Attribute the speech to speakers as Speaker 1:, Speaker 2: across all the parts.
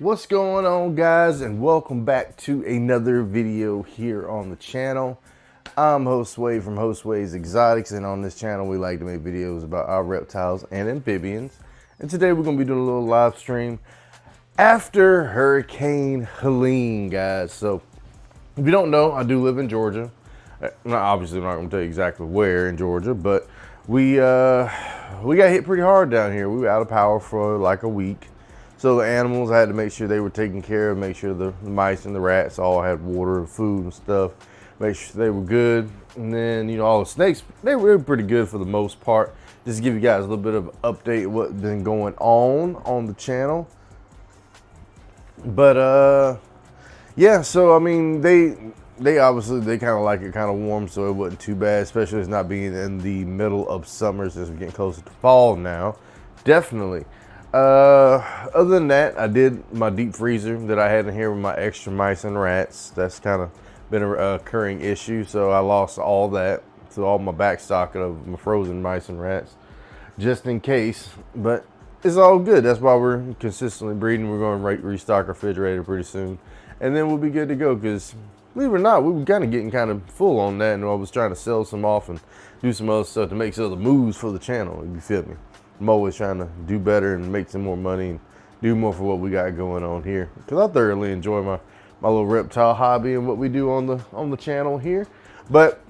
Speaker 1: What's going on, guys, and welcome back to another video here on the channel. I'm Josue from Josue's Exotics, and on this channel we like to make videos about our reptiles and amphibians. And today we're going to be doing a little live stream after Hurricane Helene, guys. So if you don't know, I do live in Georgia. Obviously I'm not going to tell you exactly where in Georgia, but we got hit pretty hard down here. We were out of power for like a week. So the animals, I had to make sure they were taken care of, make sure the mice and the rats all had water and food and stuff, make sure they were good. And then, you know, all the snakes, they were pretty good for the most part. Just to give you guys a little bit of an update of what's been going on the channel. But yeah, so I mean, they obviously, they kind of like it kind of warm, so it wasn't too bad, especially as not being in the middle of summer since we're getting closer to fall now. Definitely. Other than that, I did my deep freezer that I had in here with my extra mice and rats. That's kind of been a recurring issue, so I lost all that. So all my back stock of my frozen mice and rats, just in case. But it's all good. That's why we're consistently breeding. We're going to restock our refrigerator pretty soon, and then we'll be good to go. Because believe it or not, we were kind of getting kind of full on that, and I was trying to sell some off and do some other stuff to make some other moves for the channel. You feel me? I'm always trying to do better and make some more money and do more for what we got going on here, because I thoroughly enjoy my little reptile hobby and what we do on the channel here. But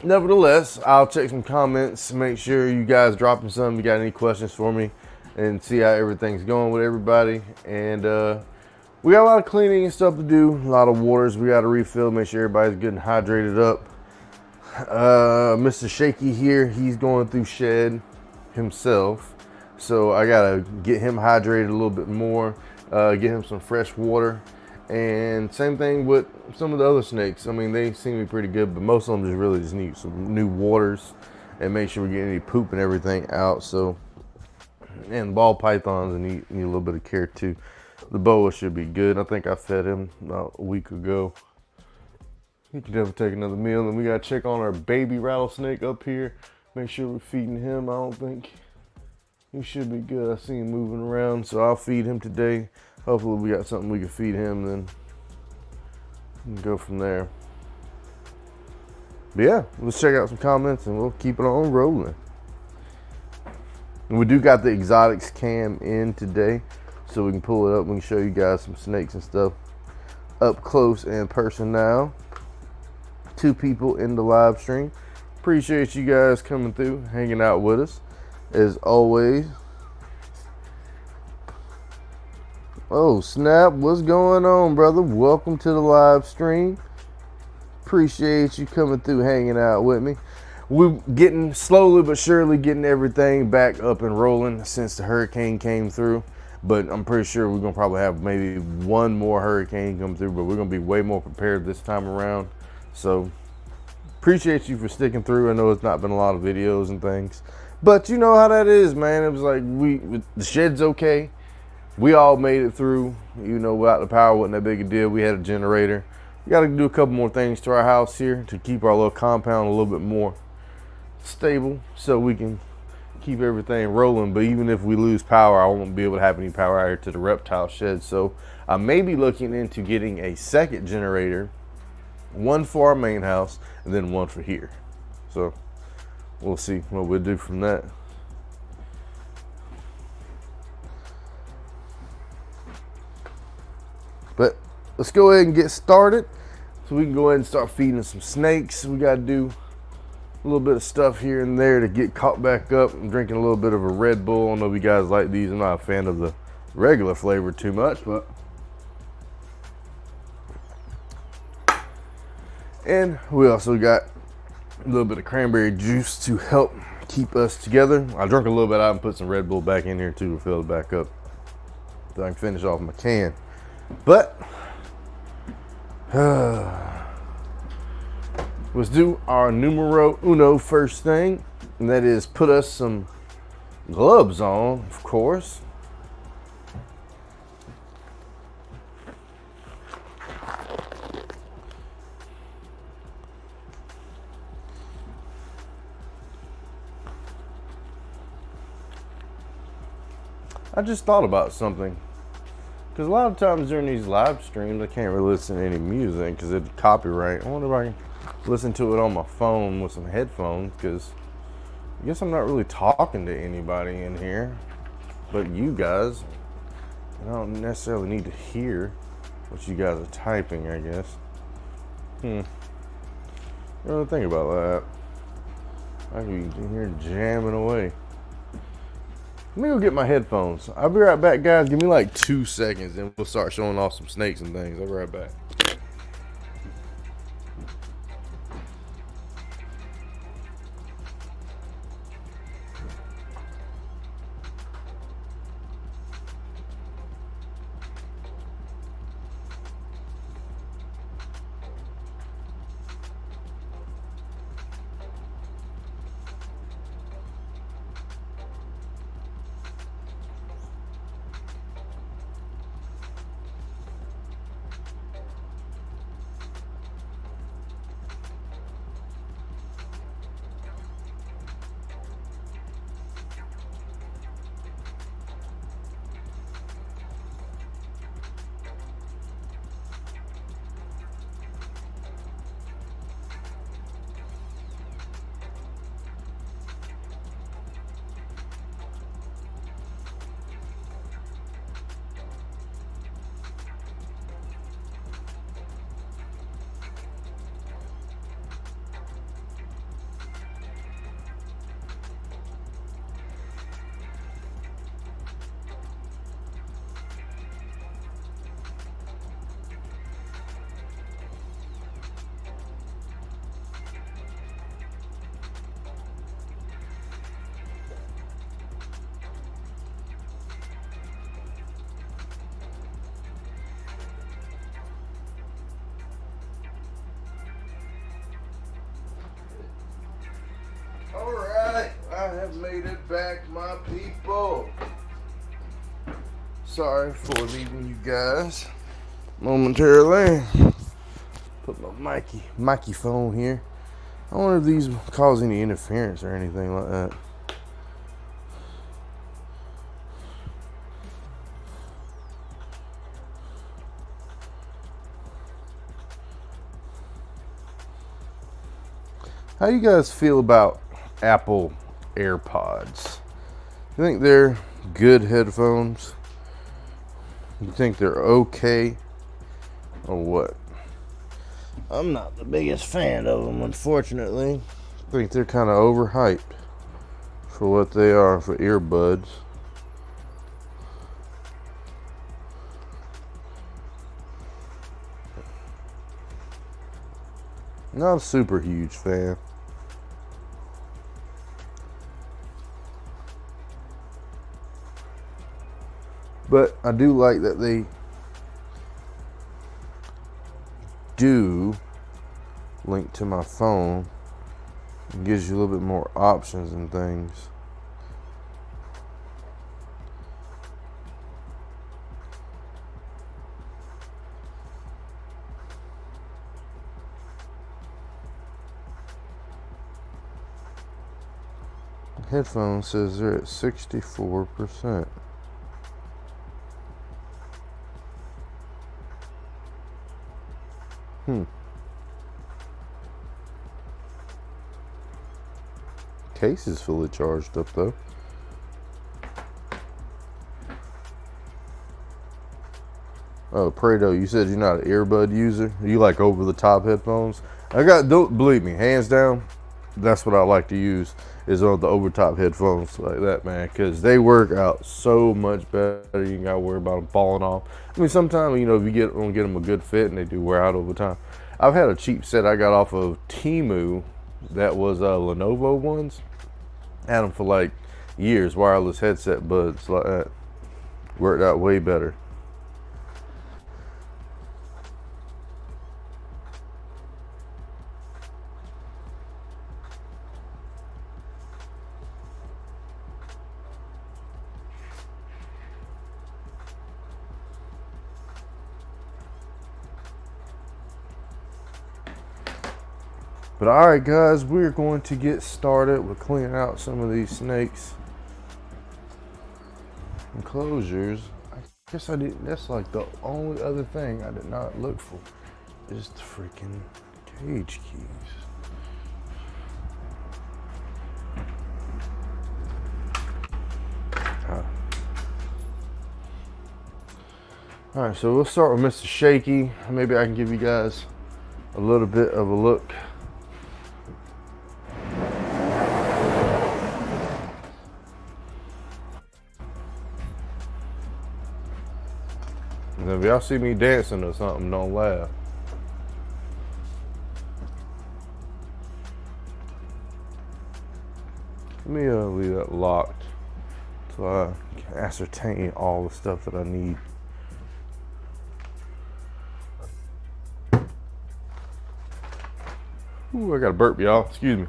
Speaker 1: nevertheless, I'll check some comments, make sure you guys dropping some, you got any questions for me, and see how everything's going with everybody. And we got a lot of cleaning and stuff to do, a lot of waters we got to refill, make sure everybody's good and hydrated up. Mr. Shaky here, he's going through shed himself, so I gotta get him hydrated a little bit more, get him some fresh water. And same thing with some of the other snakes. I mean, they seem to be pretty good, but most of them just need some new waters and make sure we get any poop and everything out. So, and ball pythons need a little bit of care too. The boa should be good. I think I fed him about a week ago. He could definitely take another meal. And we gotta check on our baby rattlesnake up here. Make sure we're feeding him. I don't think he should be good. I see him moving around, so I'll feed him today. Hopefully we got something we can feed him, then we can go from there. But yeah, let's check out some comments and we'll keep it on rolling. And we do got the exotics cam in today, so we can pull it up. We can show you guys some snakes and stuff up close and personal. 2 people in the live stream. Appreciate you guys coming through, hanging out with us as always. Oh snap, what's going on, brother? Welcome to the live stream. Appreciate you coming through, hanging out with me. We're getting slowly but surely getting everything back up and rolling since the hurricane came through, but I'm pretty sure we're gonna probably have maybe one more hurricane come through, but we're gonna be way more prepared this time around. So appreciate you for sticking through. I know it's not been a lot of videos and things, but you know how that is, man. It was like the shed's okay. We all made it through. You know, without the power wasn't that big a deal. We had a generator. We got to do a couple more things to our house here to keep our little compound a little bit more stable, so we can keep everything rolling. But even if we lose power, I won't be able to have any power out here to the reptile shed. So I may be looking into getting a second generator, one for our main house and then one for here. So we'll see what we'll do from that. But let's go ahead and get started so we can go ahead and start feeding some snakes. We got to do a little bit of stuff here and there to get caught back up. I'm drinking a little bit of a Red Bull. I don't know if you guys like these. I'm not a fan of the regular flavor too much, but and we also got a little bit of cranberry juice to help keep us together. I drank a little bit out and put some Red Bull back in here too to fill it back up so I can finish off my can. But let's do our numero uno first thing, and that is put us some gloves on, of course. I just thought about something. Because a lot of times during these live streams, I can't really listen to any music because it's copyright. I wonder if I can listen to it on my phone with some headphones, because I guess I'm not really talking to anybody in here but you guys. I don't necessarily need to hear what you guys are typing, I guess. I don't think about that. I could be in here jamming away. Let me go get my headphones. I'll be right back, guys. Give me like 2 seconds and we'll start showing off some snakes and things. I'll be right back. Alright, I have made it back, my people. Sorry for leaving you guys momentarily. Put my Mikey phone here. I wonder if these cause any interference or anything like that. How do you guys feel about Apple AirPods? You think they're good headphones? You think they're okay? Or what? I'm not the biggest fan of them, unfortunately. I think they're kind of overhyped for what they are for earbuds. Not a super huge fan. But I do like that they do link to my phone. It gives you a little bit more options and things. Headphone says they're at 64%. Case is fully charged up though. Oh, Prado, you said you're not an earbud user? You like over the top headphones? Don't believe me, hands down, that's what I like to use, is on the over top headphones like that, man, because they work out so much better. You ain't gotta worry about them falling off. I mean, sometimes, you know, if you don't get them a good fit, and they do wear out over time. I've had a cheap set I got off of Temu that was Lenovo ones. Had them for like years, wireless headset buds like that. Worked out way better. But alright guys, we're going to get started with cleaning out some of these snakes enclosures. Guess I did. That's like the only other thing I did not look for is the freaking cage keys. All right, so we'll start with Mr. Shaky. Maybe I can give you guys a little bit of a look. And if y'all see me dancing or something, don't laugh. Let me leave that locked so I can ascertain all the stuff that I need. Ooh, I got a burp, y'all. Excuse me.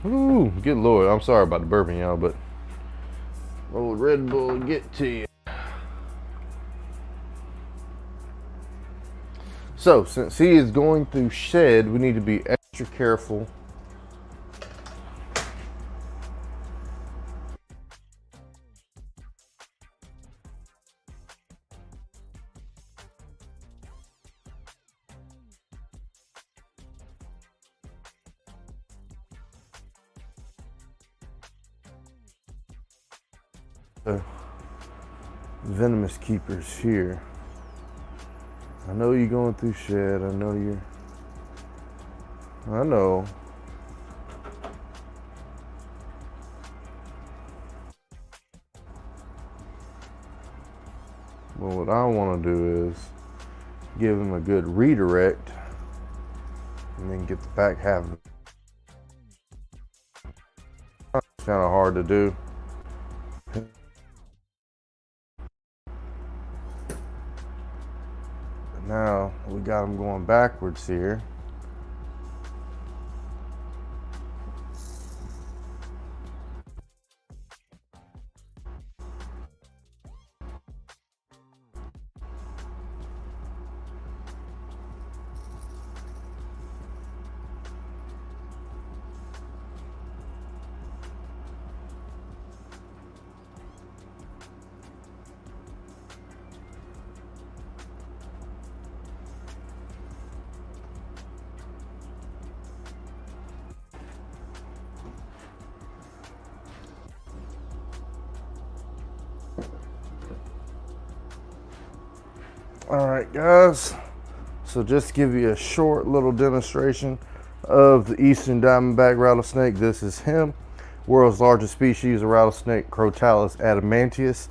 Speaker 1: Ooh, good Lord. I'm sorry about the burping, y'all, but old Red Bull will get to you. So, since he is going through shed, we need to be extra careful. Venomous keepers here. I know you're going through shed. I know. But what I want to do is give him a good redirect and then get the back half of it. It's kind of hard to do. Now we got them going backwards here. All right, guys, so just to give you a short little demonstration of the Eastern Diamondback rattlesnake. This is him, world's largest species of rattlesnake, Crotalus adamantius,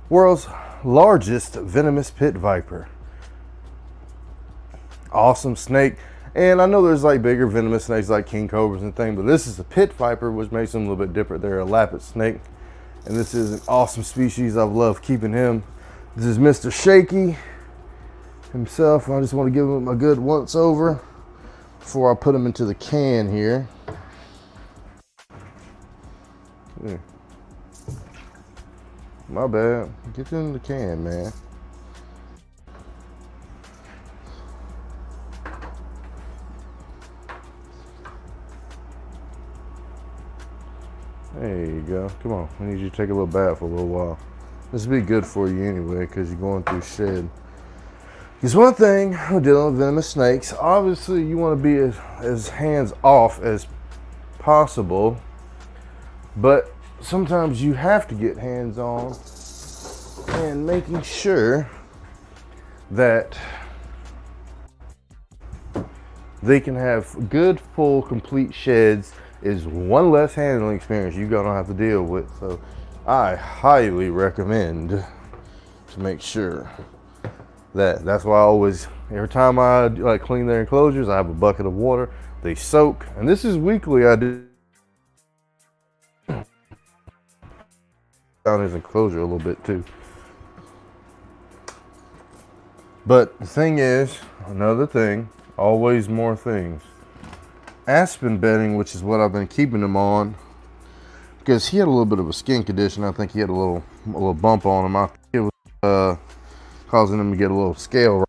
Speaker 1: world's largest venomous pit viper. Awesome snake. And I know there's like bigger venomous snakes like king cobras and things, but this is a pit viper, which makes them a little bit different. They're a lapid snake, and this is an awesome species. I've loved keeping him. This is Mr. Shaky himself. I just want to give him a good once over before I put him into the can here. My bad. Get in the can, man. There you go. Come on. I need you to take a little bath for a little while. This will be good for you anyway because you're going through shed. Because one thing we're dealing with venomous snakes, obviously you want to be as hands off as possible, but sometimes you have to get hands on and making sure that they can have good, full, complete sheds is one less handling experience you're gonna have to deal with. So I highly recommend to make sure that's why I always, every time I like clean their enclosures, I have a bucket of water. They soak, and this is weekly. I do down his enclosure a little bit too. But the thing is, another thing, always more things. Aspen bedding, which is what I've been keeping him on, because he had a little bit of a skin condition. I think he had a little bump on him. I think it was causing him to get a little scale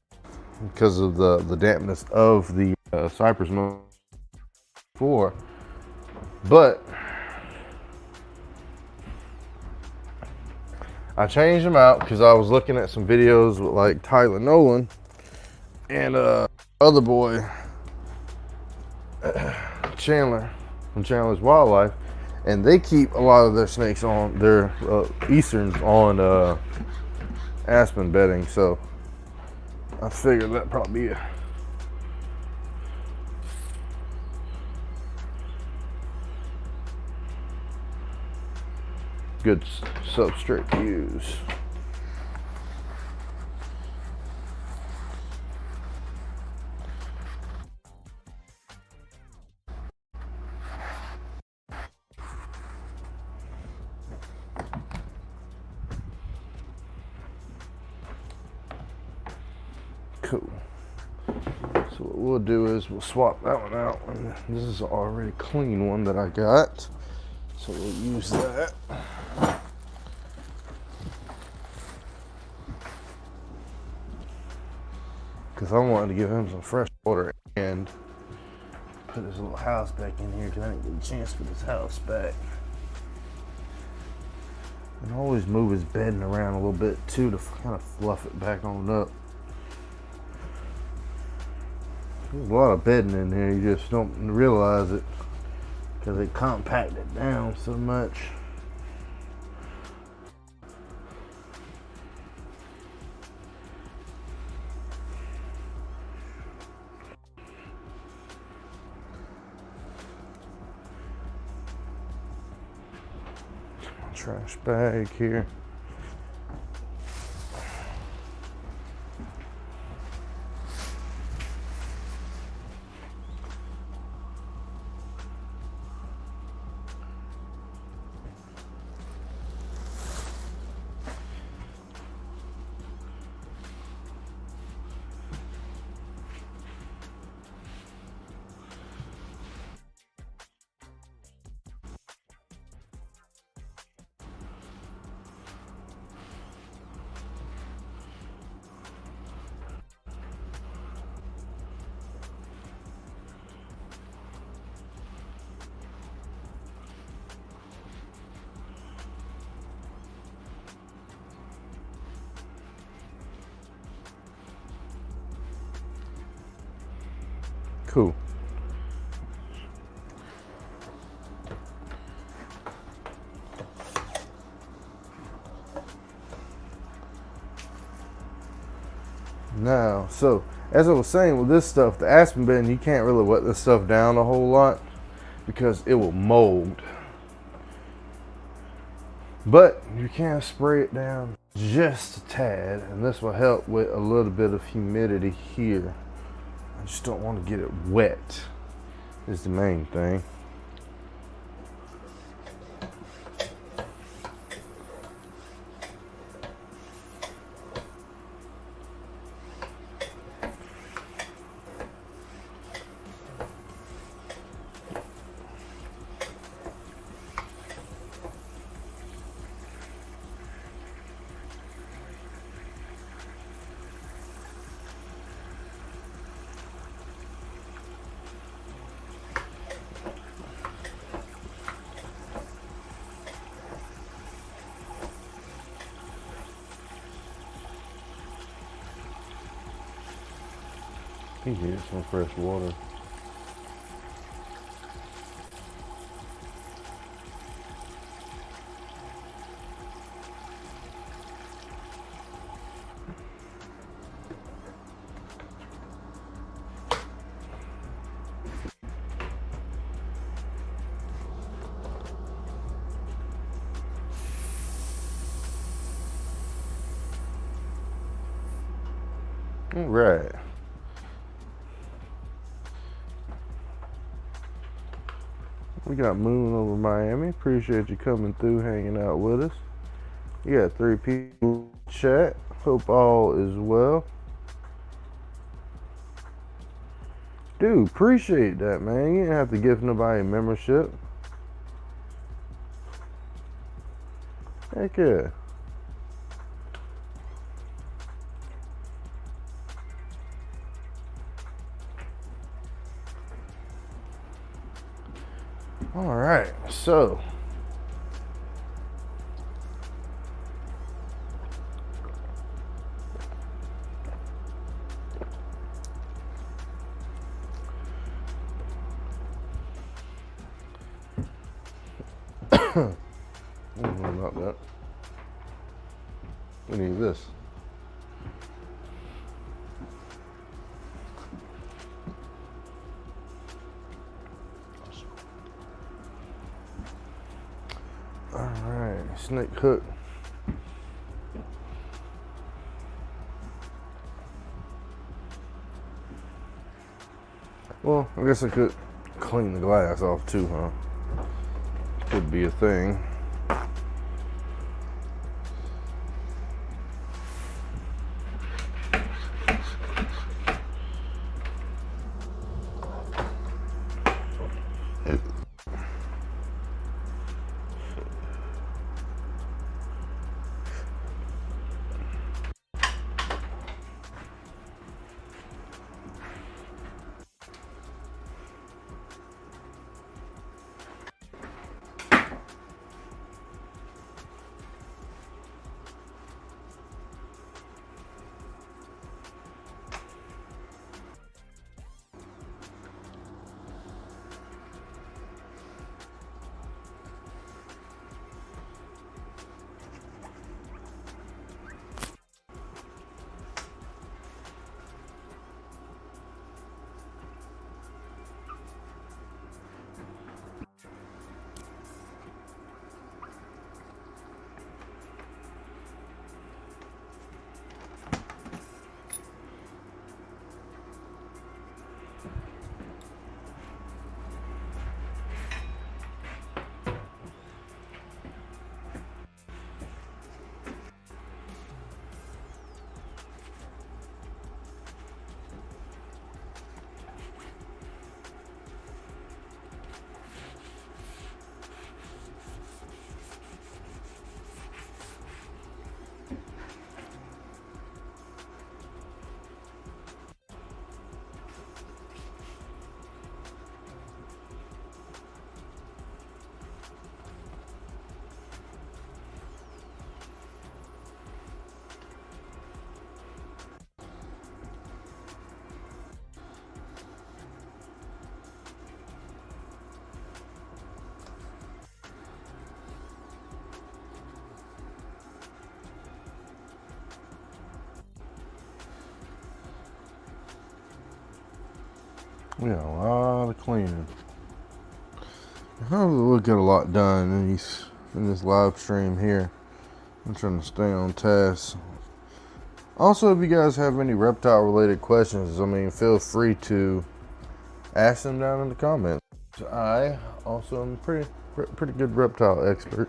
Speaker 1: because of the dampness of the Cypress Mulch before. But I changed them out because I was looking at some videos with like Tyler Nolan and other boy Chandler from Chandler's Wildlife, and they keep a lot of their snakes on their easterns on aspen bedding, so I figured that'd probably be a good substrate to use. Cool. So what we'll do is we'll swap that one out, and this is an already clean one that I got, so we'll use that. Because I wanted to give him some fresh water and put his little house back in here, because I didn't get a chance to put his house back. And always move his bedding around a little bit too to kind of fluff it back on up. There's a lot of bedding in here, you just don't realize it because they compact it down so much. Trash bag here. Cool. Now, so as I was saying with this stuff, the aspen bedding, you can't really wet this stuff down a whole lot because it will mold. But you can spray it down just a tad, and this will help with a little bit of humidity here. I just don't want to get it wet, is the main thing. He needs some fresh water. All right. We got Moon over Miami. Appreciate you coming through, hanging out with us. You got 3 people in chat. Hope all is well. Dude, appreciate that, man. You didn't have to give nobody a membership. Heck yeah. All right, so Not that. We need this. All right, snake hook. Well, I guess I could clean the glass off too, huh? Could be a thing. We got a lot of cleaning. We'll get a lot done in this live stream here. I'm trying to stay on task. Also, if you guys have any reptile related questions, I mean, feel free to ask them down in the comments. I also am pretty good reptile expert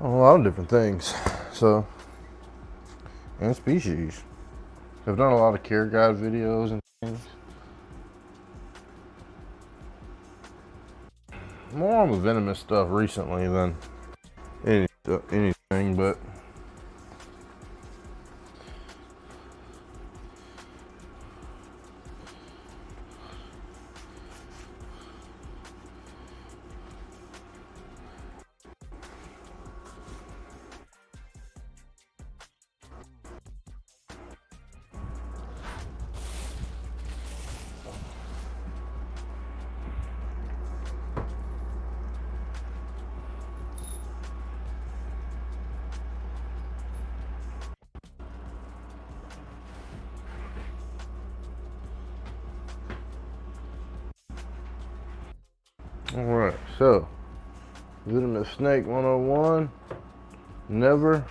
Speaker 1: on a lot of different things. So, and species. I've done a lot of care guide videos and things. More on the venomous stuff recently than anything, but alright, so venomous snake 101. Never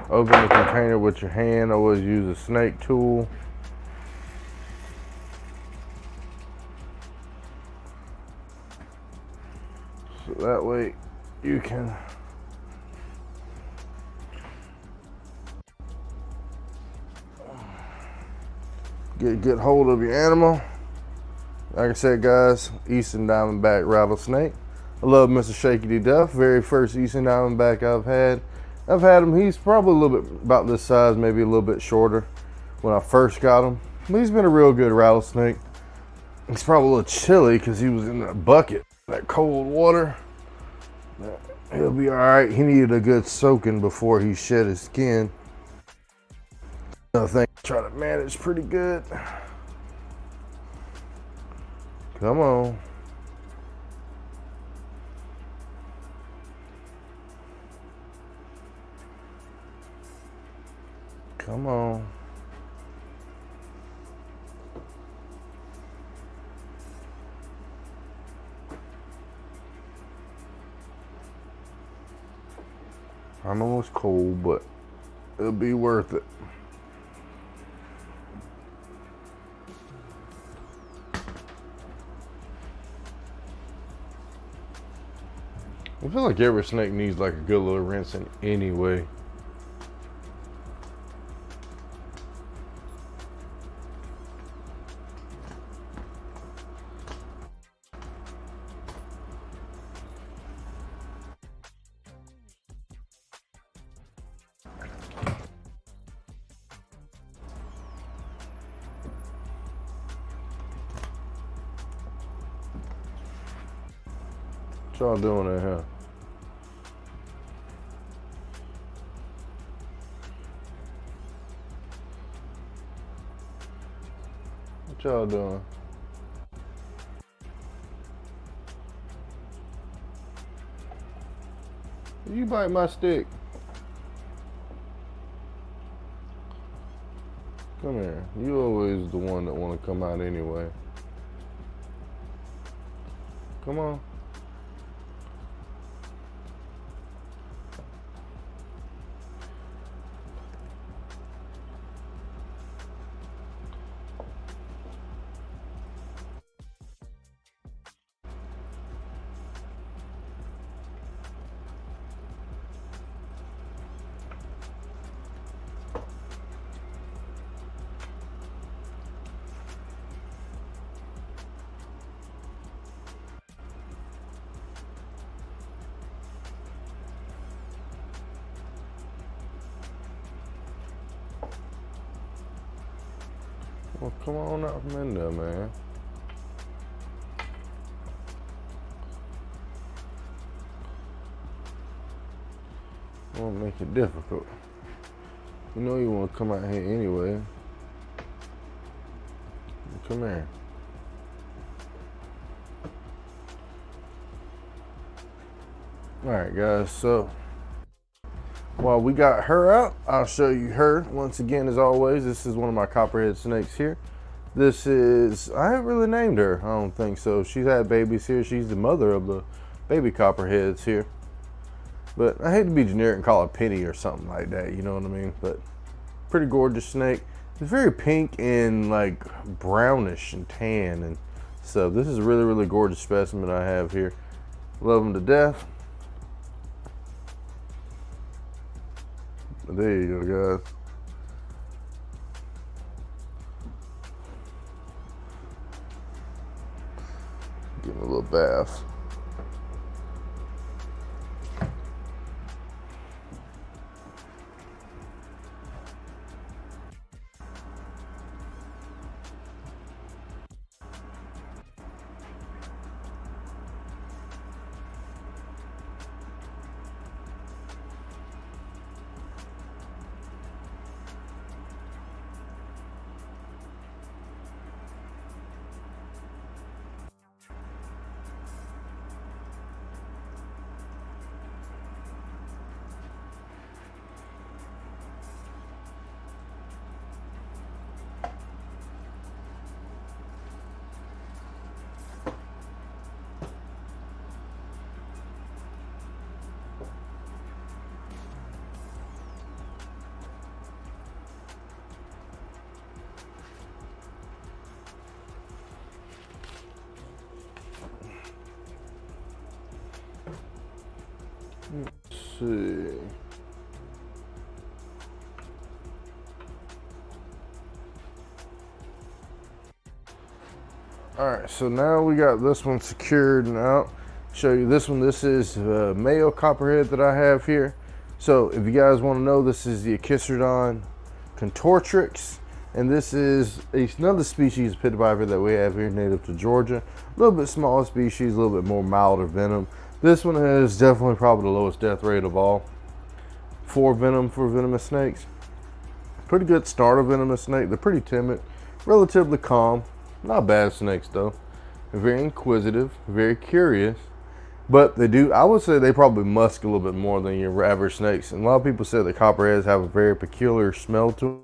Speaker 1: open the container with your hand. Always use a snake tool. So that way you can get a good hold of your animal. Like I said, guys, Eastern Diamondback rattlesnake. I love Mr. Shaky to death. Very first Eastern Diamondback I've had. I've had him, he's probably a little bit about this size, maybe a little bit shorter when I first got him. But he's been a real good rattlesnake. He's probably a little chilly because he was in that bucket, that cold water. He'll be all right. He needed a good soaking before he shed his skin. I think I try to manage pretty good. Come on. Come on. I know it's cold, but it'll be worth it. I feel like every snake needs like a good little rinsing anyway. What y'all doing in here? What y'all doing? You bite my stick. Come here. You always the one that want to come out anyway. Come on. Well, come on out from in there, man. I won't make it difficult. You know you want to come out here anyway. Come here. Alright guys, so while we got her out, I'll show you her once again. As always, this is one of my copperhead snakes here. This is, I haven't really named her, I don't think so. She's had babies here. She's the mother of the baby copperheads here. But I hate to be generic and call it Penny or something like that, you know what I mean? But pretty gorgeous snake. It's very pink and like brownish and tan, and so this is a really, really gorgeous specimen I have here. Love them to death. There you go, guys. Give him a little bath. Let's see. All right, so now we got this one secured and out. Show you this one. This is a male copperhead that I have here. So if you guys want to know, this is the Hurricane Contortrix, and this is another species of pit viper that we have here native to Georgia. A little bit smaller species, a little bit more milder venom. This one has definitely probably the lowest death rate of all for venomous snakes. Pretty good starter venomous snake. They're pretty timid, relatively calm. Not bad snakes though. They're very inquisitive, very curious. But they do, I would say they probably musk a little bit more than your average snakes. And a lot of people say that copperheads have a very peculiar smell to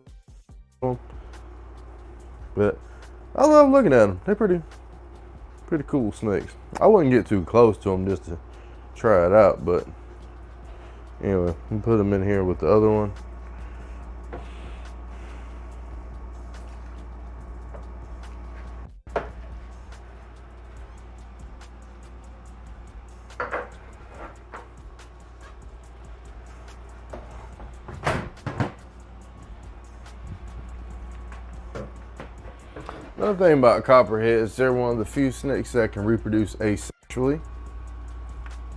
Speaker 1: them. But I love looking at them. They're pretty cool snakes. I wouldn't get too close to them just to try it out. But anyway, we put them in here with the other one. Another thing about copperheads, they're one of the few snakes that can reproduce asexually,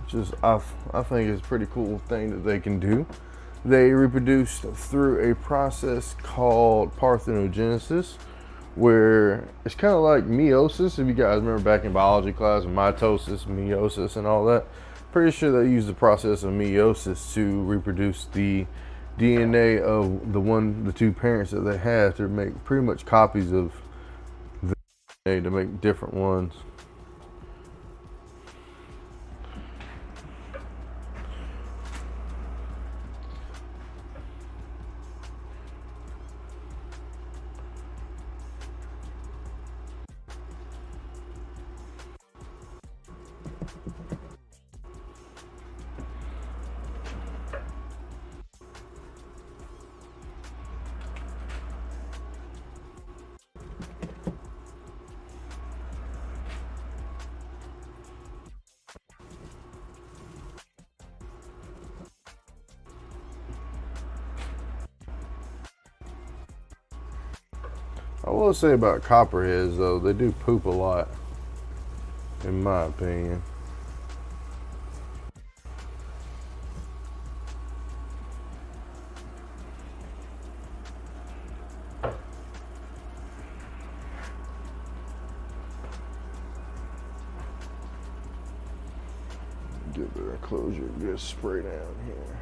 Speaker 1: which is I think is a pretty cool thing that they can do. They reproduce through a process called parthenogenesis, where it's kind of like meiosis. If you guys remember back in biology class, mitosis, meiosis, and all that, pretty sure they use the process of meiosis to reproduce the DNA of the two parents that they have to make pretty much copies of to make different ones. I will say about copperheads though, they do poop a lot, in my opinion. Give it a closure, good spray down here.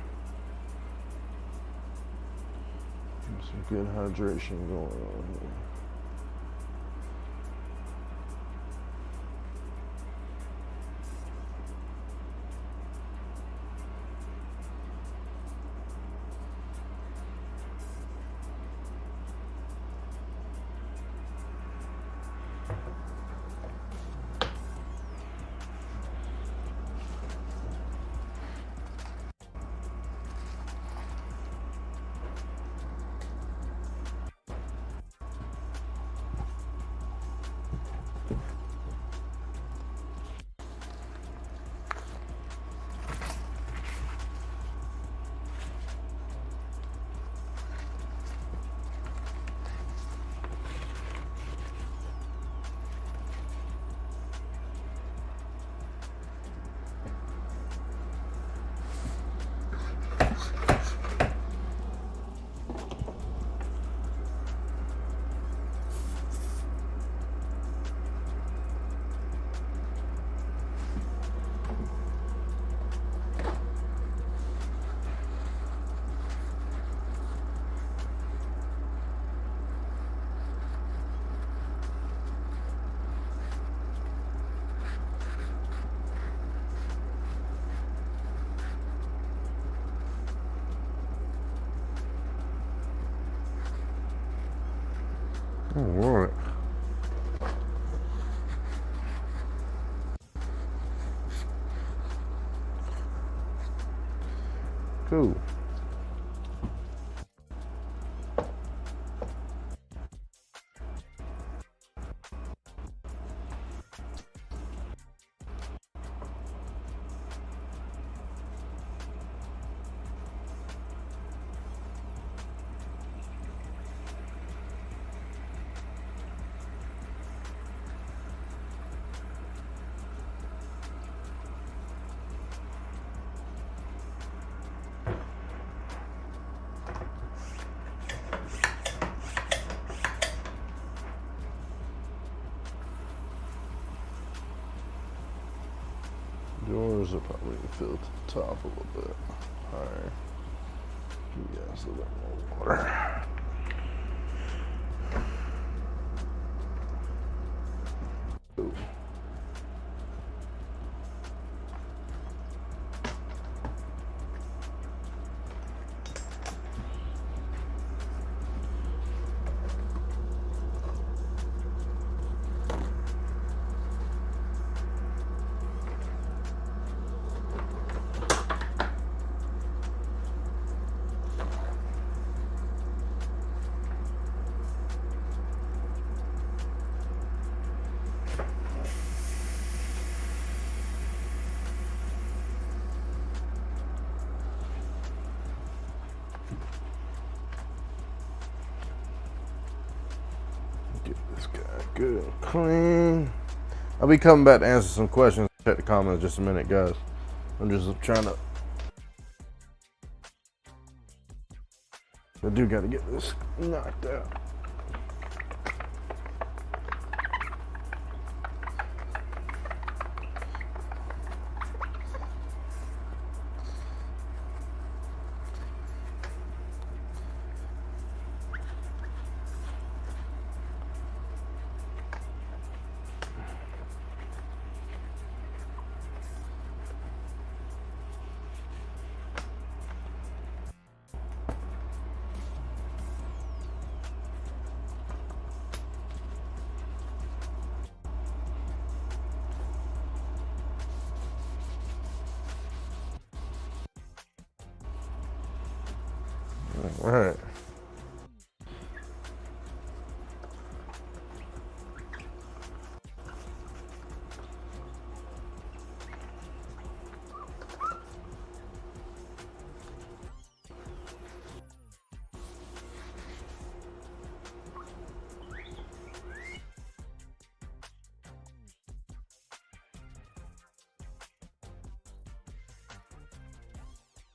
Speaker 1: Some good hydration going on here. All right. Cool. Doors will probably fill to the top a little bit higher. Give you guys a little bit more water. Ooh. good and clean. I'll be coming back to answer some questions. Check the comments just a minute, guys. I'm just trying to. I do got to get this knocked out. All right.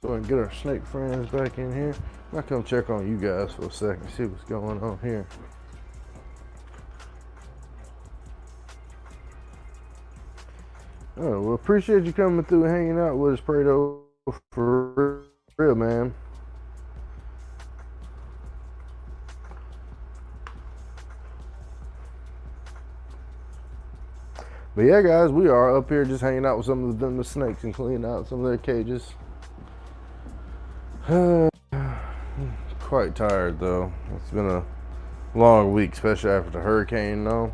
Speaker 1: Go ahead and get our snake friends back in here. I'll come check on you guys for a second, see what's going on here. Oh, well, appreciate you coming through and hanging out with us, Prado, for real, man. But yeah, guys, we are up here just hanging out with some of the venomous snakes and cleaning out some of their cages. Quite tired though. It's been a long week, especially after the hurricane though.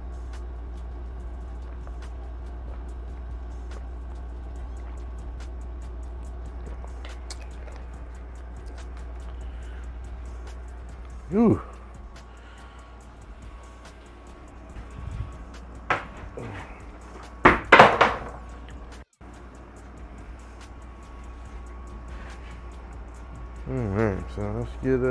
Speaker 1: Ooh. Alright, so let's get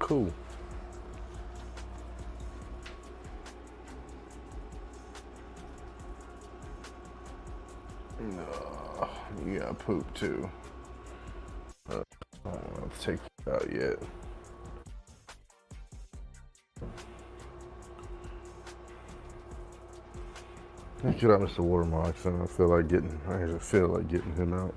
Speaker 1: cool. No, you got poop too. I don't want to take you out yet. Let's get out Mr. Watermarks, and I actually feel like getting him out.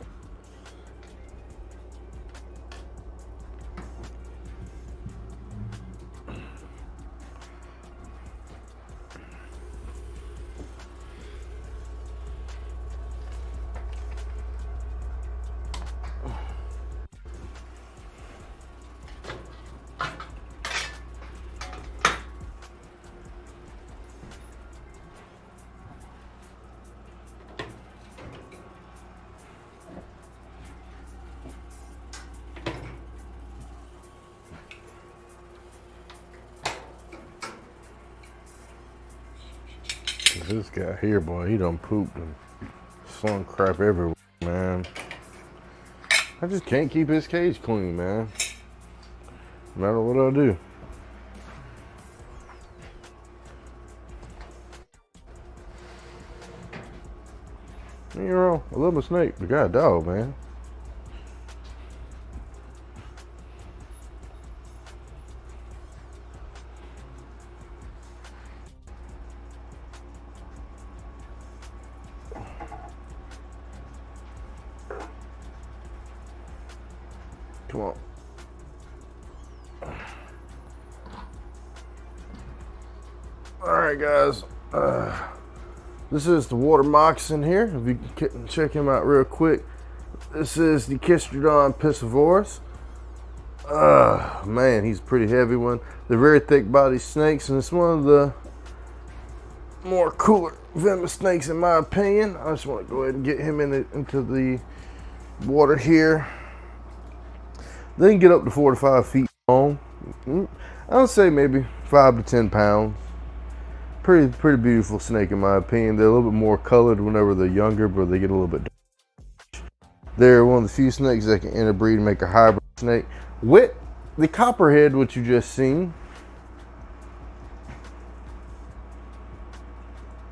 Speaker 1: This guy here, boy, he done pooped and slung crap everywhere, man. I just can't keep his cage clean, man. No matter what I do. You know, I love my snake, but got a dog, man. Come on. All right, guys. This is the water moccasin here. If you can check him out real quick. This is the Chlrohexadine piscivorus. Man, he's a pretty heavy one. They're very thick body snakes, and it's one of the more cooler venomous snakes in my opinion. I just want to go ahead and get him into the water here. They can get up to 4 to 5 feet long. I would say maybe 5 to 10 pounds. Pretty beautiful snake in my opinion. They're a little bit more colored whenever they're younger, but they get a little bit dark. They're one of the few snakes that can interbreed and make a hybrid snake with the copperhead, which you just seen.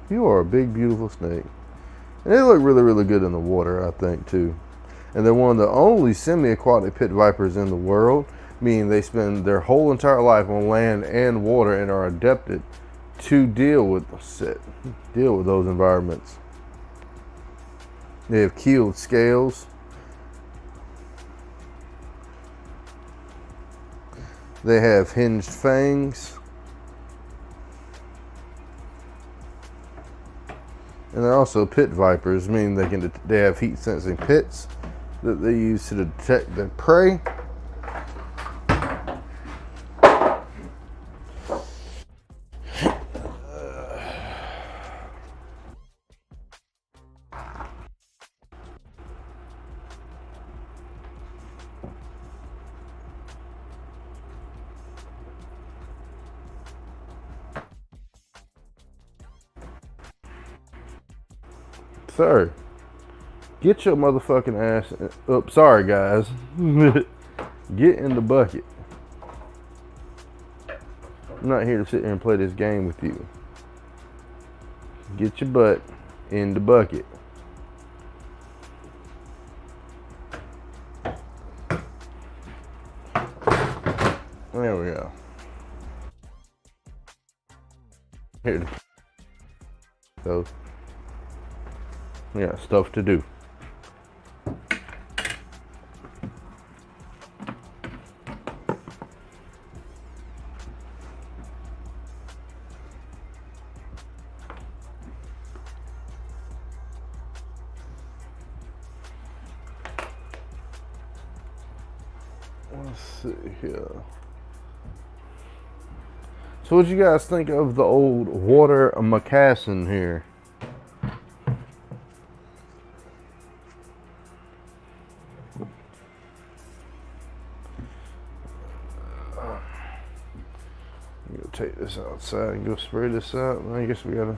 Speaker 1: You are a big, beautiful snake. And they look really good in the water, I think, too. And they're one of the only semi-aquatic pit vipers in the world, meaning they spend their whole entire life on land and water and are adapted to deal with those environments. They have keeled scales. They have hinged fangs. And they're also pit vipers, meaning they have heat sensing pits that they use to detect their prey. Sir, get your motherfucking ass up. Sorry, guys. Get in the bucket. I'm not here to sit here and play this game with you. Get your butt in the bucket. There we go. Here. So, we got stuff to do. Let's see here. So what you guys think of the old water moccasin here? Go take this outside and go spray this out. I guess we gotta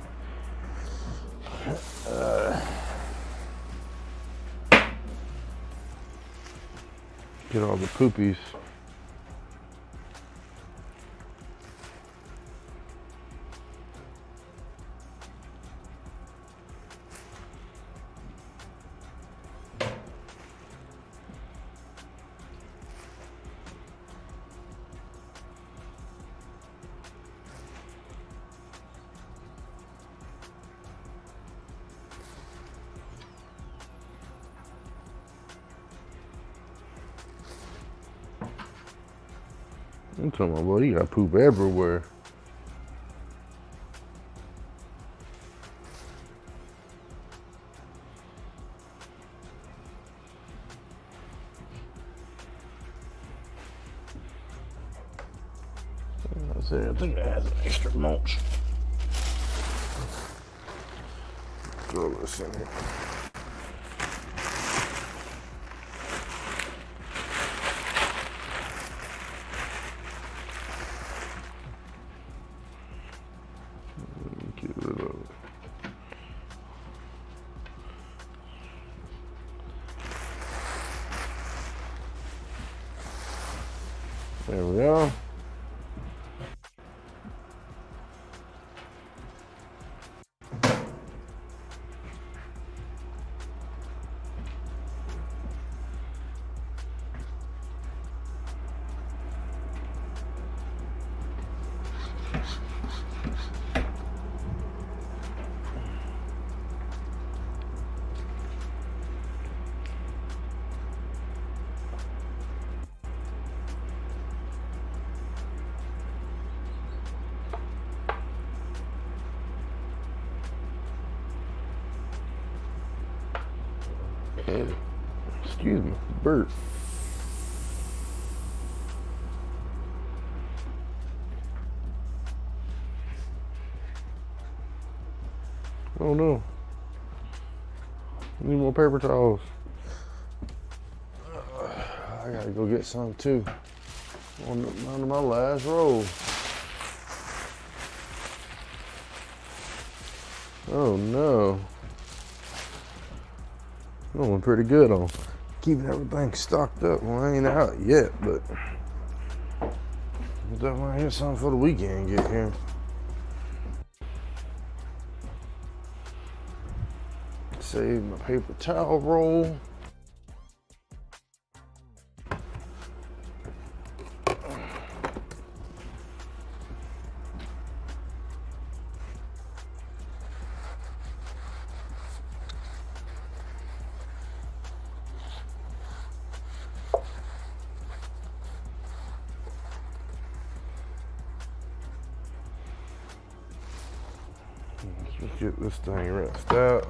Speaker 1: get all the poopies. I'm talking about, boy, you got poop everywhere. I think it has an extra mulch. Throw this in here. Get rid of it. There we go. Excuse me, burp. Oh no. Need more paper towels. I gotta go get some too. On my last roll. Oh no. Going pretty good on keeping everything stocked up. Well, I ain't out yet, but I'll definitely get something for the weekend get here. Save my paper towel roll. Let's get this thing rinsed out.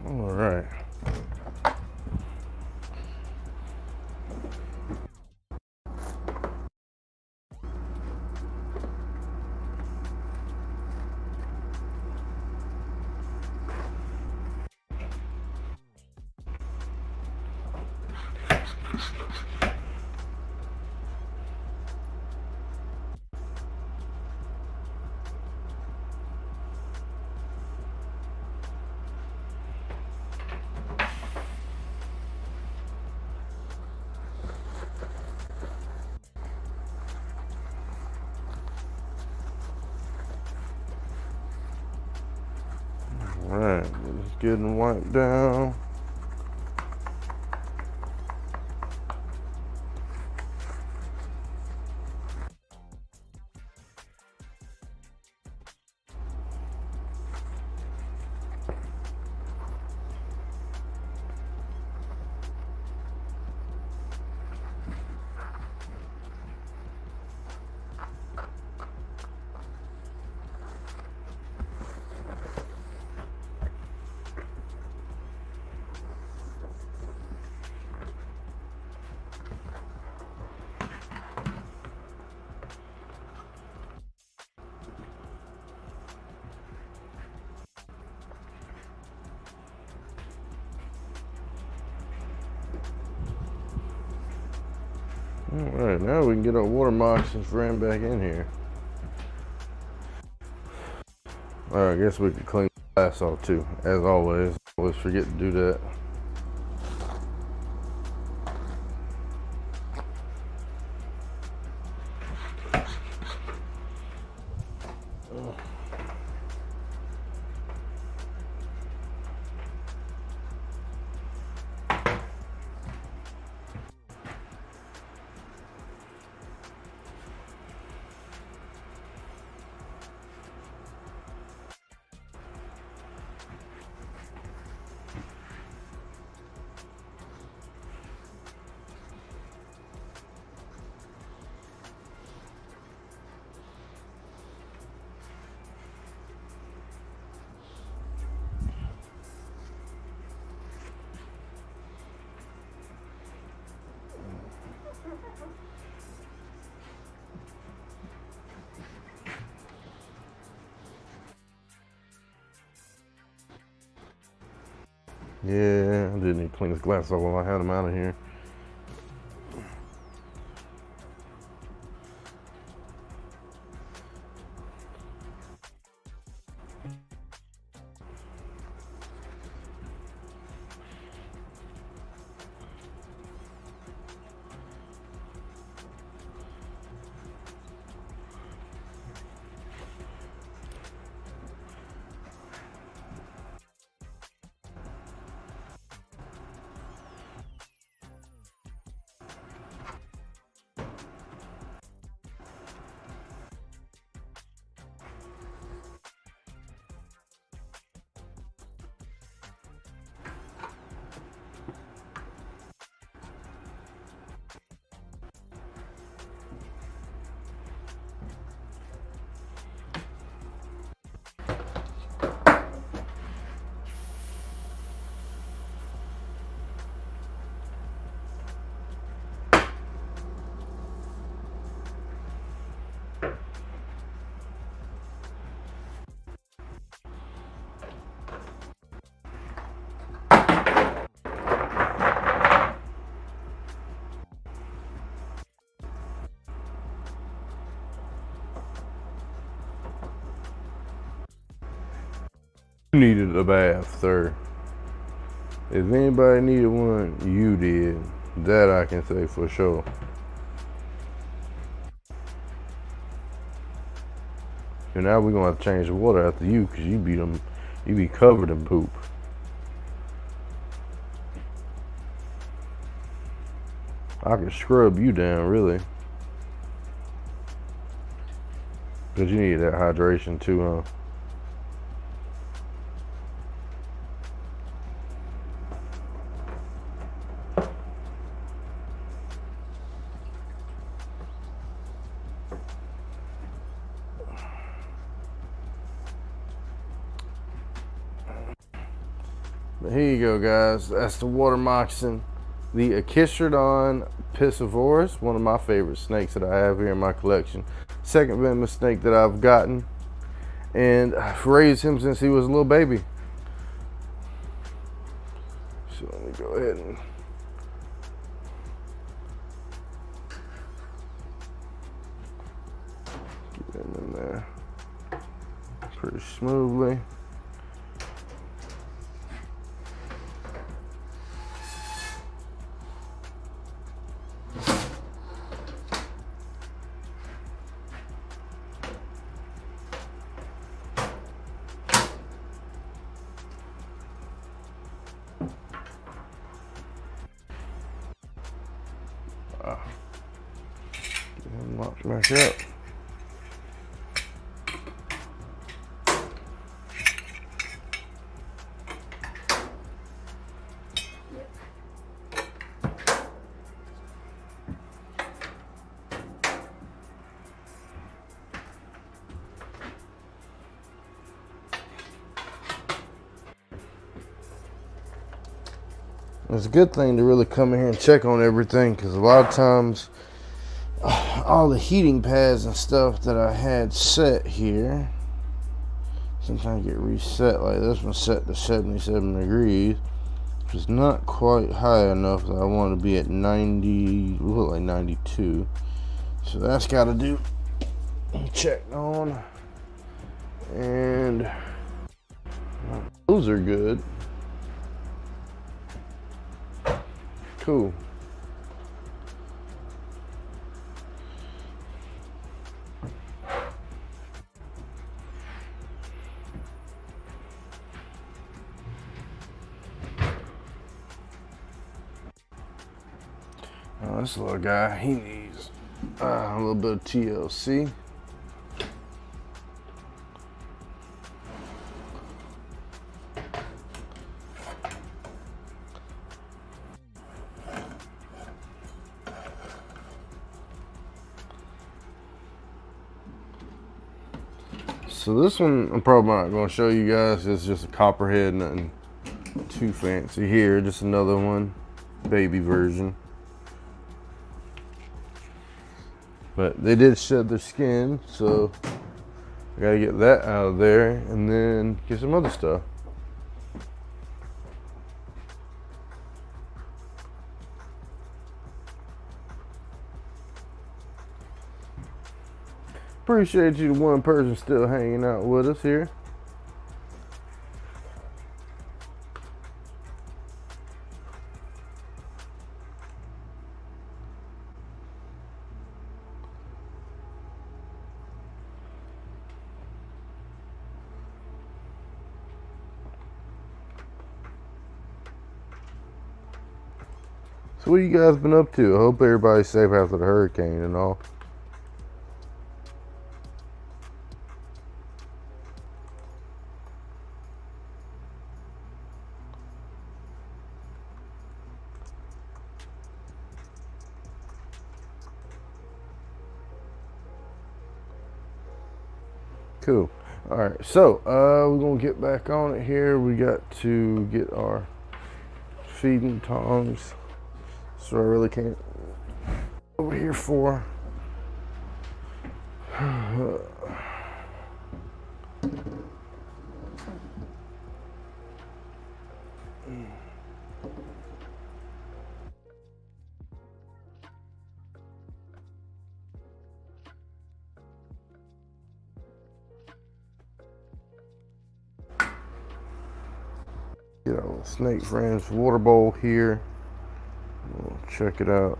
Speaker 1: All right. All right, just getting wiped down. All right, now we can get our water moccasins ran back in here. All right, I guess we could clean the glass off too, as always. Always forget to do that. Yeah, I didn't even clean this glass off while I had them out of here. You needed a bath, sir. If anybody needed one, you did. That I can say for sure. And now we're gonna have to change the water after you, cause you be covered in poop. I can scrub you down, really. Cause you need that hydration too, huh? But here you go, guys. That's the water moccasin. The Chlrohexadine Piscivorus, one of my favorite snakes that I have here in my collection. Second venomous snake that I've gotten. And I've raised him since he was a little baby. So let me go ahead and get him in there pretty smoothly. Get him locked back up. It's a good thing to really come in here and check on everything, because a lot of times all the heating pads and stuff that I had set here sometimes get reset. Like this one set to 77 degrees, which is not quite high enough that I want to be at 90, look like 92. So that's got to do checked on, and those are good. Cool. This little guy, he needs a little bit of TLC. So this one I'm probably not going to show you guys. It's just a copperhead, nothing too fancy here. Just another one, baby version. But they did shed their skin, so I gotta get that out of there and then get some other stuff. Appreciate you, the one person still hanging out with us here. So what you guys been up to? I hope everybody's safe after the hurricane and all. Cool. All right, so we're gonna get back on it here. We got to get our feeding tongs. So I really can't over here for. Get our Snake Friends water bowl here. We'll check it out.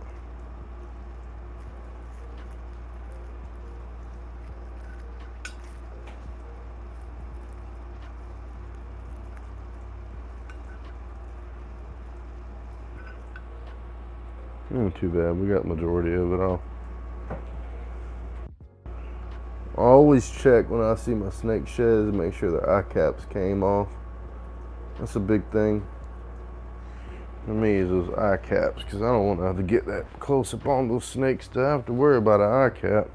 Speaker 1: Not too bad. We got the majority of it all. I always check when I see my snake sheds to make sure the eye caps came off. That's a big thing for me, is those eye caps, because I don't want to have to get that close up on those snakes to have to worry about an eye cap.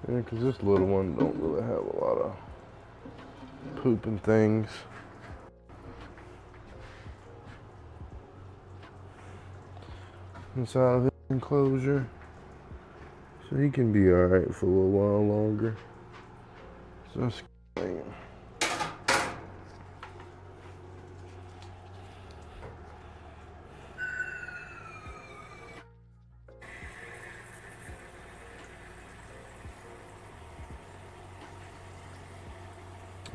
Speaker 1: Yeah, because this little one don't really have a lot of pooping things. Inside of his enclosure. So he can be alright for a little while longer. So that's good.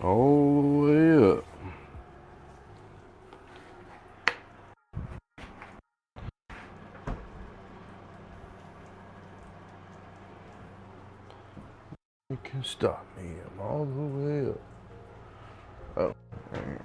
Speaker 1: All the way up. You can stop me. I'm all the way up. Oh. Right.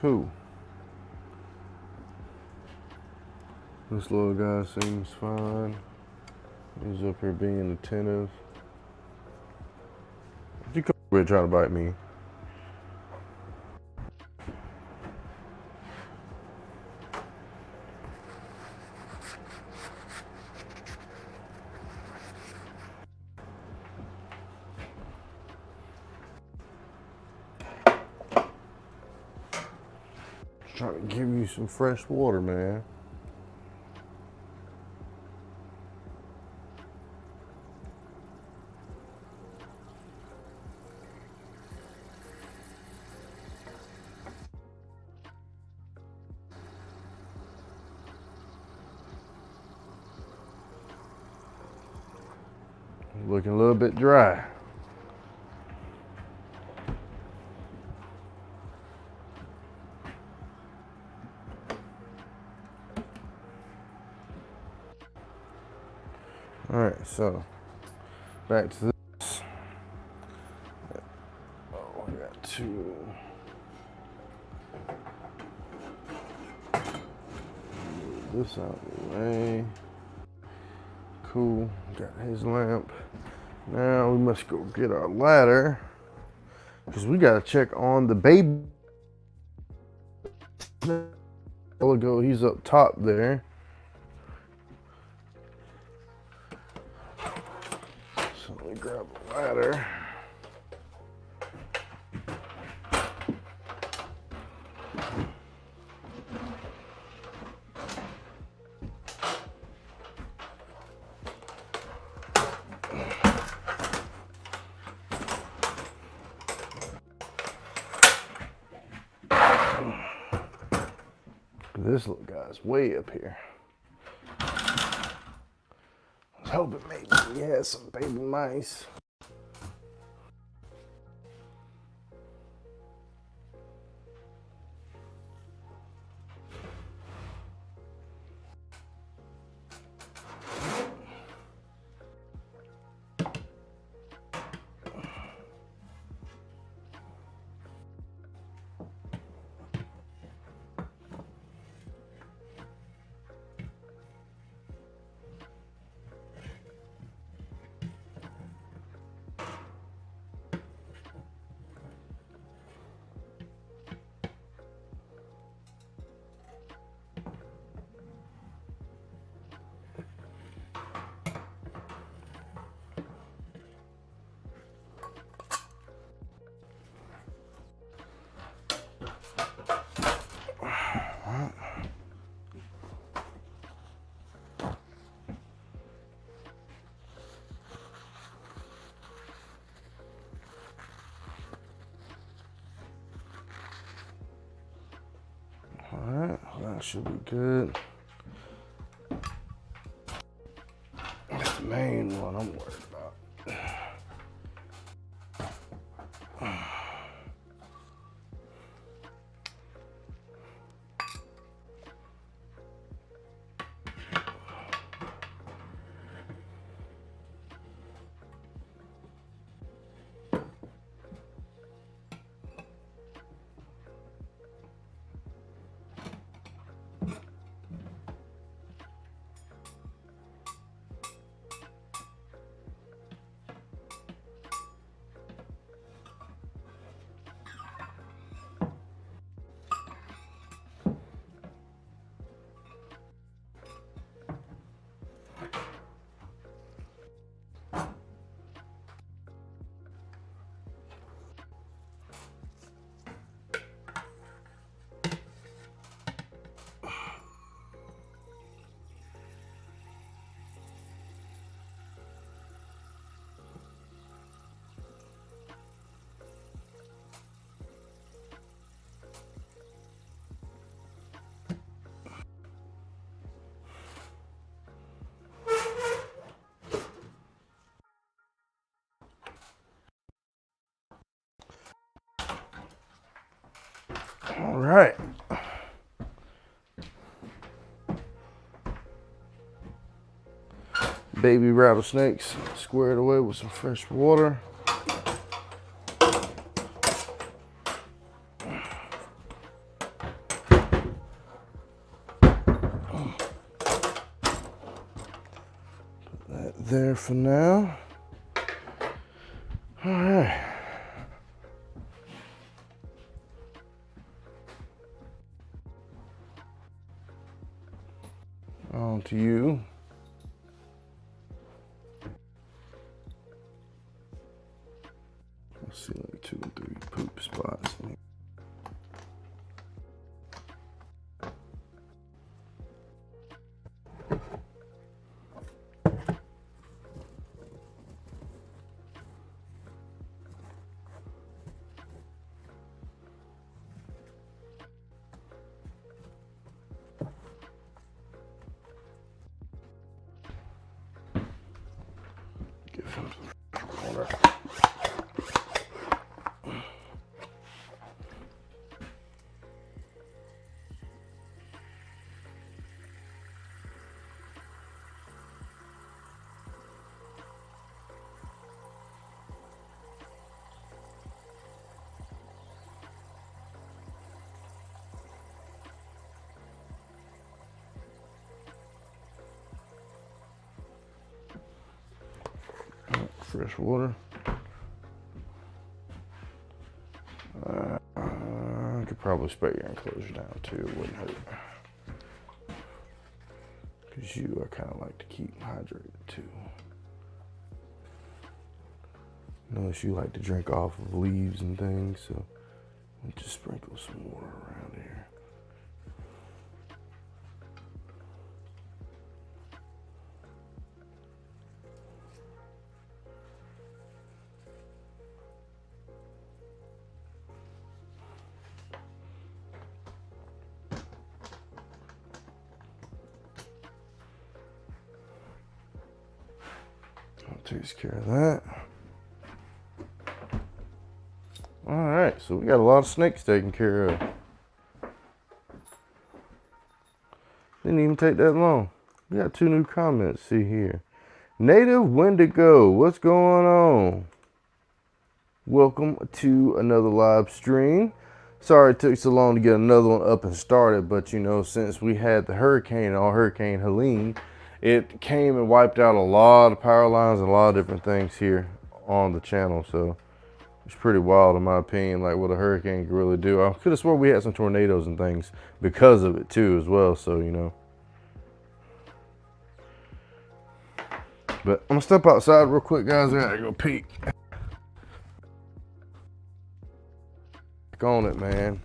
Speaker 1: Cool. This little guy seems fine. He's up here being attentive. You come over here trying to bite me. Trying to give you some fresh water, man. Looking a little bit dry. All right, so back to this. this out of the way. Cool, got his lamp. Now we must go get our ladder because we gotta check on the baby. Ago, he's up top there. So let me grab the ladder. This little guy's way up here. I was hoping maybe he had some baby mice. Alright, that should be good. That's the main one I'm worried about. All right. Baby rattlesnakes squared away with some fresh water. Put that there for now. All right. On to you. Let's see, like 2 or 3 poop spots. fresh water. I could probably spray your enclosure down too, it wouldn't hurt. Because I kind of like to keep hydrated too. Notice you like to drink off of leaves and things, so we'll just sprinkle some water around here. Takes care of that. All right, so we got a lot of snakes taken care of. Didn't even take that long. We got 2 new comments. See here. Native Wendigo, what's going on? Welcome to another live stream. Sorry it took so long to get another one up and started, but you know, since we had the hurricane on Hurricane Helene, it came and wiped out a lot of power lines and a lot of different things here on the channel. So it's pretty wild in my opinion, like what a hurricane could really do. I could have swore we had some tornadoes and things because of it too as well, so you know. But I'm gonna step outside real quick, guys. I gotta go peek. Back on it, man.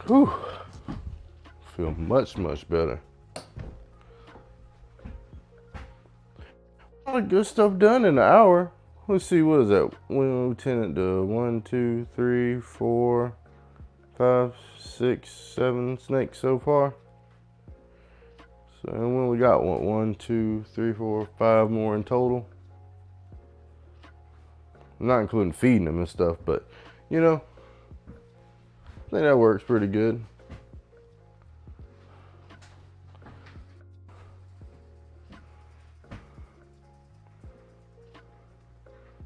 Speaker 1: Whew. Feel much better. A lot of good stuff done in an hour. Let's see, what is that? Lieutenant to 1, 2, 3, 4, 5, 6, 7 snakes so far. So and when we got 1, 2, 3, 4, 5 more in total. I'm not including feeding them and stuff, but you know, I think that works pretty good.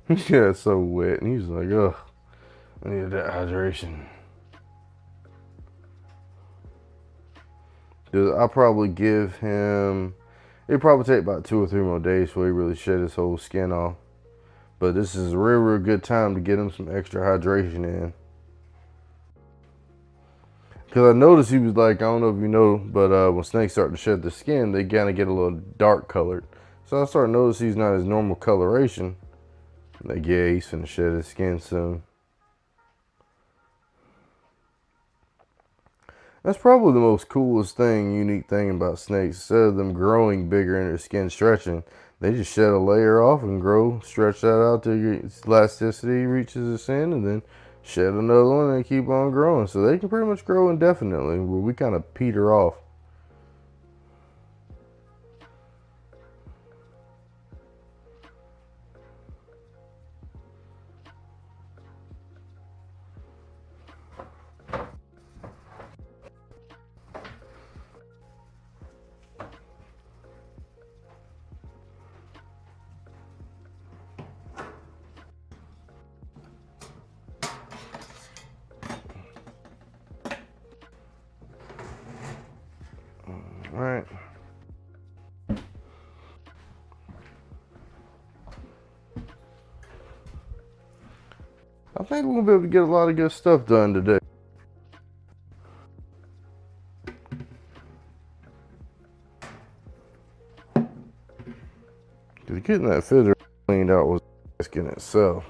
Speaker 1: Yeah, it's so wet, and he's like, ugh, I need that hydration. I'll probably give him, it'll probably take about 2 or 3 more days before he really shed his whole skin off. But this is a real good time to get him some extra hydration in. Because I noticed he was like, I don't know if you know, but when snakes start to shed their skin, they kind of get a little dark colored. So I started to notice he's not his normal coloration. Like, yeah, he's finna shed his skin soon. That's probably the most coolest thing, unique thing about snakes. Instead of them growing bigger and their skin stretching, they just shed a layer off and grow, stretch that out till its elasticity reaches its end, and then shed another one and keep on growing. So they can pretty much grow indefinitely, where we kind of peter off. All right. I think we'll be able to get a lot of good stuff done today. Because getting that filter cleaned out was asking itself.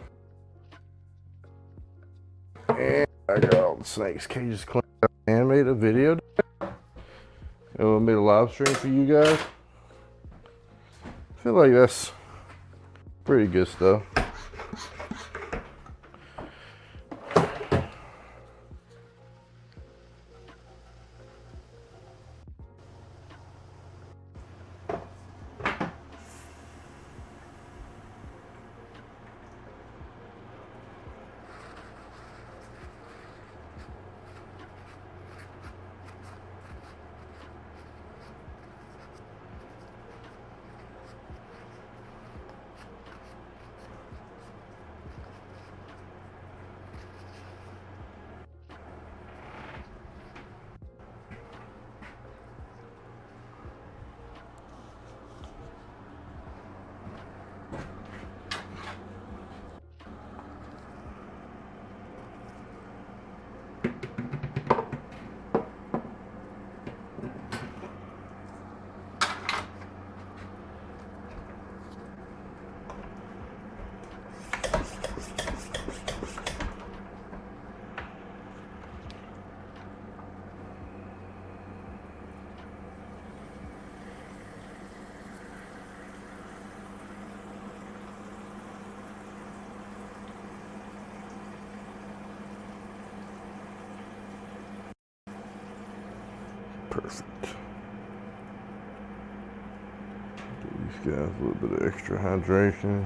Speaker 1: And I got all the snakes cages cleaned up and made a video. And I made a live stream for you guys. I feel like that's pretty good stuff. Perfect. Give these guys a little bit of extra hydration.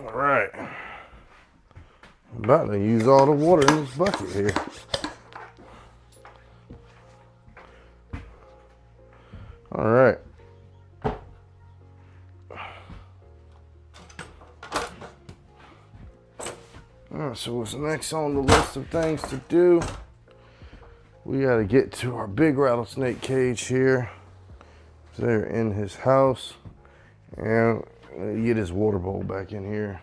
Speaker 1: All right, I'm about to use all the water in this bucket here. All right. All right, so what's next on the list of things to do? We got to get to our big rattlesnake cage here. They're in his house, and get his water bowl back in here.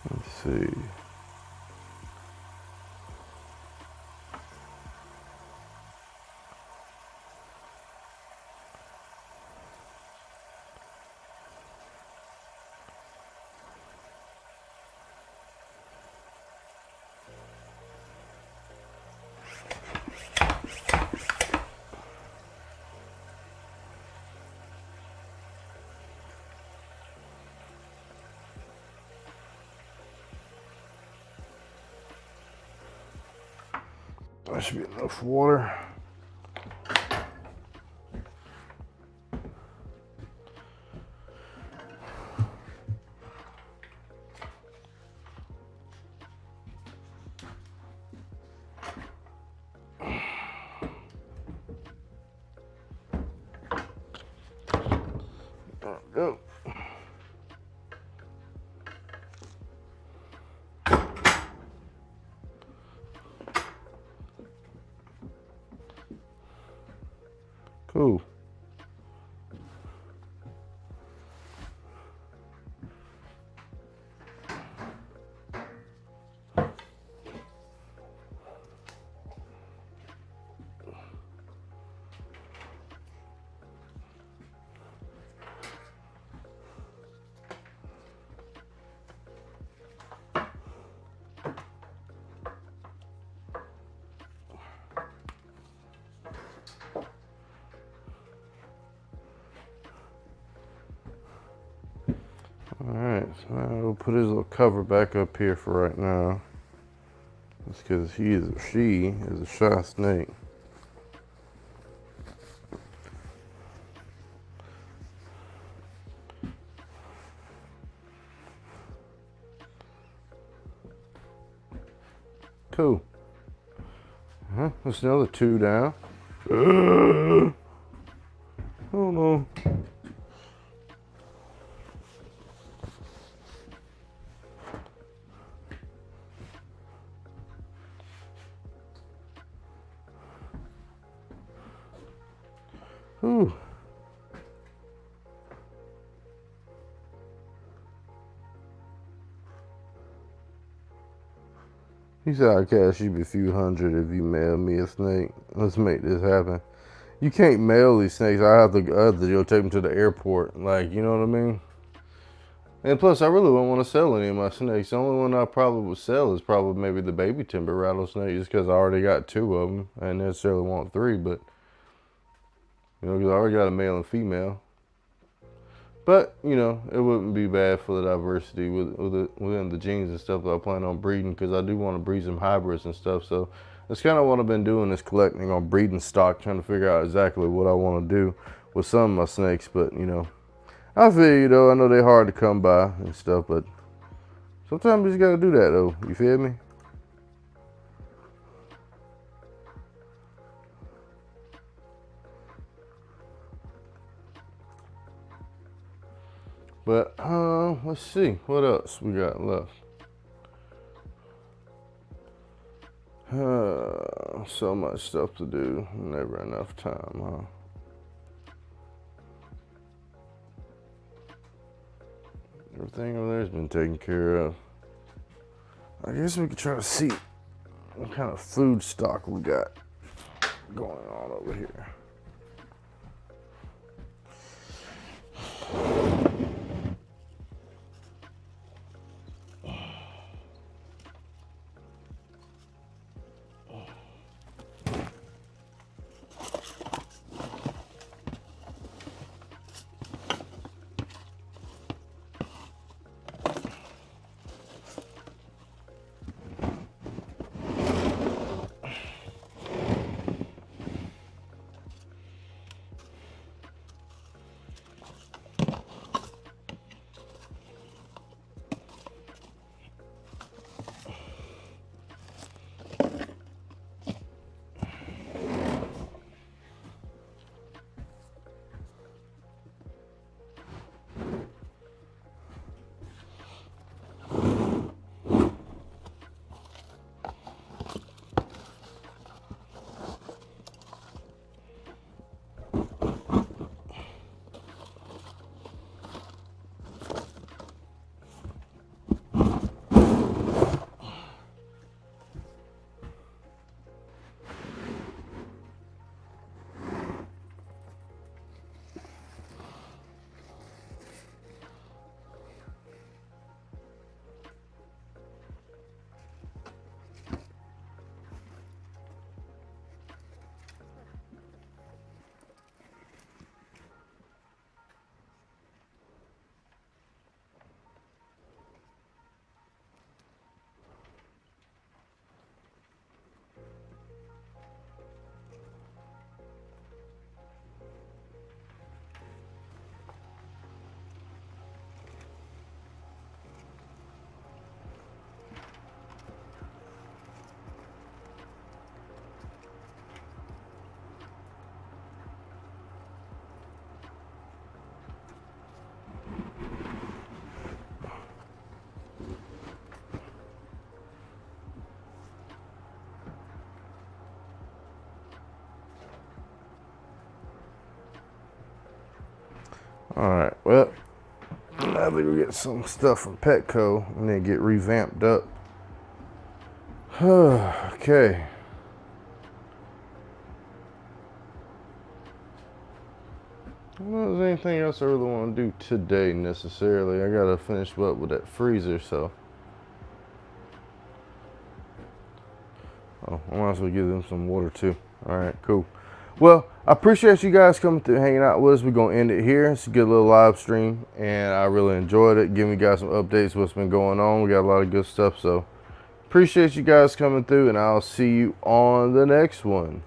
Speaker 1: Let's see. That should be enough water. There we go. Cool. Alright, so now we'll put his little cover back up here for right now. That's because she is a shy snake. Cool. That's another 2 down. Oh no. Ooh. He said I'll cash you a few hundred if you mail me a snake. Let's make this happen. You can't mail these snakes. I have to go take them to the airport. Like, you know what I mean? And plus, I really wouldn't want to sell any of my snakes. The only one I probably would sell is probably maybe the baby timber rattlesnake, just because I already got 2 of them. I didn't necessarily want 3, but you know, because I already got a male and female. But, you know, it wouldn't be bad for the diversity within the genes and stuff that I plan on breeding, because I do want to breed some hybrids and stuff. So that's kind of what I've been doing, is collecting on breeding stock, trying to figure out exactly what I want to do with some of my snakes. But, you know, I feel you though, I know they're hard to come by and stuff, but sometimes you just got to do that though. You feel me? But let's see what else we got left. So much stuff to do, never enough time, huh? Everything over there's been taken care of. I guess we could try to see what kind of food stock we got going on over here. All right, well, I think we get some stuff from Petco and then get revamped up. Okay. I don't know if there's anything else I really want to do today necessarily. I gotta finish up with that freezer, so. Oh, I might as well give them some water too. All right, cool. Well, I appreciate you guys coming through, hanging out with us. We're gonna end it here. It's a good little live stream, and I really enjoyed it. Giving you guys some updates, what's been going on. We got a lot of good stuff, so appreciate you guys coming through, and I'll see you on the next one.